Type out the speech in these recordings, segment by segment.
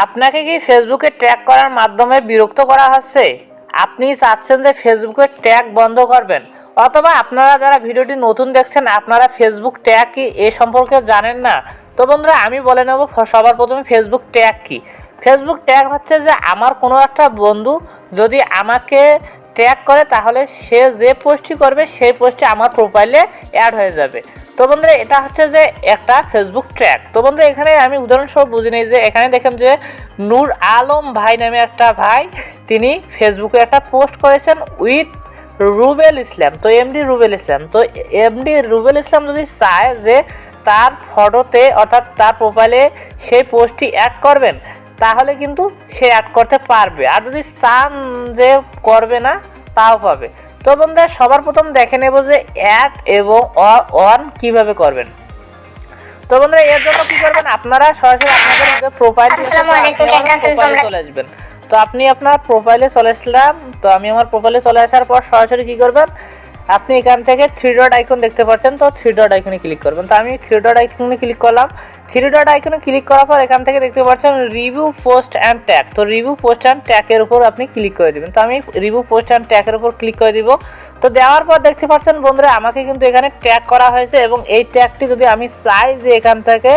আপনাকে কি ফেসবুকে ট্যাগ করার মাধ্যমে বিরক্ত করা হচ্ছে? আপনি চাচ্ছেন যে ফেসবুকে ট্যাগ বন্ধ করবেন, অথবা আপনারা যারা ভিডিওটি নতুন দেখছেন আপনারা ফেসবুক ট্যাগ কি এ সম্পর্কে জানেন না। তো বন্ধুরা আমি বলে নেব সবার প্রথমে ফেসবুক ট্যাগ কি। ফেসবুক ট্যাগ হচ্ছে যে আমার কোনো একটা বন্ধু যদি আমাকে ট্যাগ করে তাহলে সে যে পোস্টটি করবে সেই পোস্টটি আমার প্রোফাইলে অ্যাড হয়ে যাবে। তো বন্ধুরা এটা হচ্ছে যে একটা ফেসবুক ট্যাগ। তো বন্ধুরা এখানে আমি উদাহরণস্বরূপ বুঝি নেই যে এখানে দেখেন যে নূর আলম ভাই নামে একটা ভাই তিনি ফেসবুকে একটা পোস্ট করেছেন উইথ রুবেল ইসলাম। তো এমডি রুবেল ইসলাম, তো এমডি রুবেল ইসলাম যদি চায় যে তার ফটোতে অর্থাৎ তার প্রোফাইলে সেই পোস্টটি অ্যাড করবেন তাহলে কিন্তু সে অ্যাড করতে পারবে, আর যদি চান যে করবে না তাও পাবে। তো বন্ধুরা সবার প্রথম দেখে নেব যে অ্যাড এবং অন কিভাবে করবেন। তো বন্ধুরা এর জন্য কি করবেন, আপনারা সরাসরি আপনাদের যে প্রোফাইল চলে আসবেন। তো আপনি আপনার প্রোফাইলে চলে আসলাম। তো আমি আমার প্রোফাইলে চলে আসার পর সরাসরি কি করবেন, আপনি এখান থেকে থ্রি ডট আইকন দেখতে পাচ্ছেন, তো থ্রি ডট আইকনে ক্লিক করবেন। তো আমি থ্রি ডট আইকনে ক্লিক করলাম। থ্রি ডট আইকনে ক্লিক করার পর এখান থেকে দেখতে পাচ্ছেন রিভিউ পোস্ট অ্যান্ড ট্যাগ। তো রিভিউ পোস্ট অ্যান্ড ট্যাগের উপর আপনি ক্লিক করে দেবেন। তো আমি রিভিউ পোস্ট অ্যান্ড ট্যাগের উপর ক্লিক করে দিব। তো দেওয়ার পর দেখতে পাচ্ছেন বন্ধুরা আমাকে কিন্তু এখানে ট্যাগ করা হয়েছে, এবং এই ট্যাগটি যদি আমি চাই যে এখান থেকে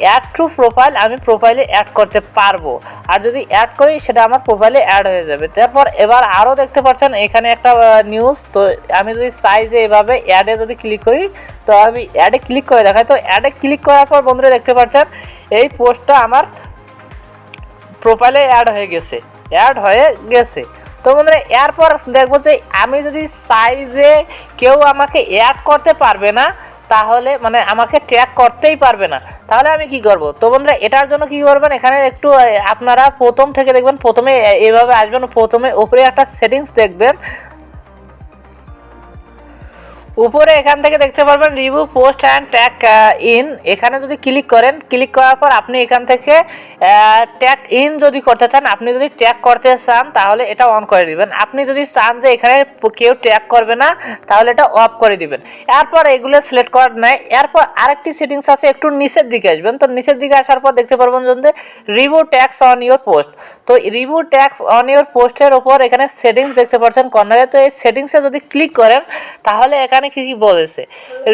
অ্যাড টু প্রোফাইল আমি প্রোফাইলে অ্যাড করতে পারবো, আর যদি অ্যাড করি সেটা আমার প্রোফাইলে অ্যাড হয়ে যাবে। তারপর এবার আরও দেখতে পাচ্ছেন এখানে একটা নিউজ। তো আমি যদি চাই যে এভাবে অ্যাডে যদি ক্লিক করি, তো আমি অ্যাডে ক্লিক করে দেখাই। তো অ্যাডে ক্লিক করার পর বন্ধুরা দেখতে পাচ্ছেন এই পোস্টটা আমার প্রোফাইলে অ্যাড হয়ে গেছে। তো বন্ধুরা এরপর দেখবো যে আমি যদি চাই যে কেউ আমাকে অ্যাড করতে পারবে না, তাহলে মানে আমাকে ট্যাগ করতেই পারবে না, তাহলে আমি কি করব। তো বন্ধুরা এটার জন্য কি করবেন, এখানে একটু আপনারা প্রথম থেকে দেখবেন, প্রথমে এভাবে আসবেন, প্রথমে উপরে একটা সেটিংস দেখবেন, উপরে এখান থেকে দেখতে পারবেন review post and tag in. এখানে যদি ক্লিক করেন, ক্লিক করার পর আপনি এখান থেকে ট্যাগ ইন যদি করতে চান, আপনি যদি ট্যাগ করতে চান তাহলে এটা অন করে দিবেন। আপনি যদি চান যে এখানে কেউ ট্যাগ করবে না তাহলে এটা অফ করে দিবেন। এরপর এগুলো সিলেক্ট করার নাই। এরপর আরেকটি সেটিংস আছে, একটু নিচের দিকে আসবেন। তো নিচের দিকে আসার পর দেখতে পারবেন যে review tags on your post. তো রিভিউ ট্যাগস অন ইউর পোস্টের ওপর এখানে সেটিংস দেখতে পাচ্ছেন কর্নারে। তো এই সেটিংসে যদি ক্লিক করেন তাহলে এখানে কি বলেছে,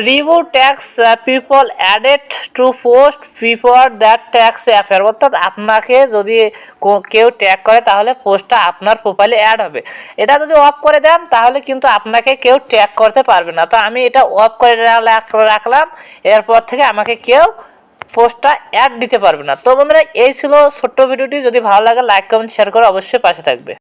review tags people added to post before that tags affair. অর্থাৎ আপনাকে যদি কেউ ট্যাগ করে তাহলে পোস্টটা আপনার প্রোফাইলে অ্যাড হবে। এটা যদি অফ করে দেন তাহলে কিন্তু আপনাকে কেউ ট্যাগ করতে পারবে না। তো আমি এটা অফ করে রাখলাম, এরপর থেকে আমাকে কেউ পোস্টটা অ্যাড দিতে পারবে না। তো বন্ধুরা এই ছিল ছোট্ট ভিডিওটি। যদি ভালো লাগে লাইক কমেন্ট শেয়ার করে অবশ্যই পাশে থাকবে।